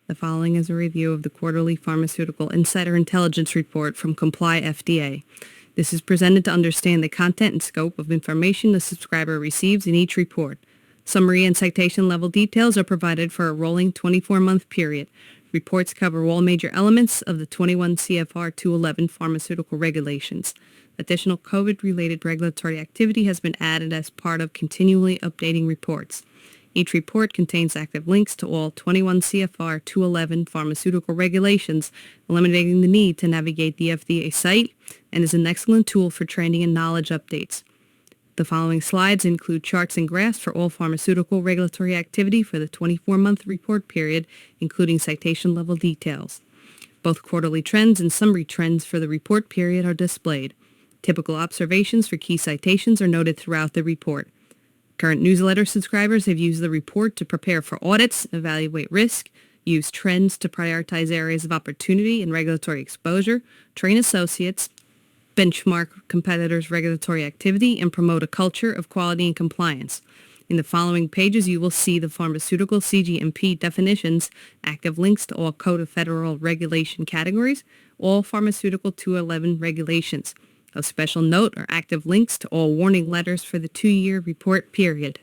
The following is a review of the quarterly Pharmaceutical Insider Intelligence Report from Comply FDA. This is presented to understand the content and scope of information the subscriber receives in each report. Summary and citation level details are provided for a rolling 24-month period. Reports cover all major elements of the 21 CFR 211 pharmaceutical regulations. Additional COVID-related regulatory activity has been added as part of continually updating reports. Each report contains active links to all 21 CFR 211 pharmaceutical regulations, eliminating the need to navigate the FDA site, and is an excellent tool for training and knowledge updates. The following slides include charts and graphs for all pharmaceutical regulatory activity for the 24-month report period, including citation level details. Both quarterly trends and summary trends for the report period are displayed. Typical observations for key citations are noted throughout the report. Current newsletter subscribers have used the report to prepare for audits, evaluate risk, use trends to prioritize areas of opportunity and regulatory exposure, train associates, benchmark competitors' regulatory activity, and promote a culture of quality and compliance. In the following pages, you will see the pharmaceutical CGMP definitions, active links to all Code of Federal Regulation categories, all Pharmaceutical 211 regulations. Of special note are active links to all warning letters for the 2-year report period.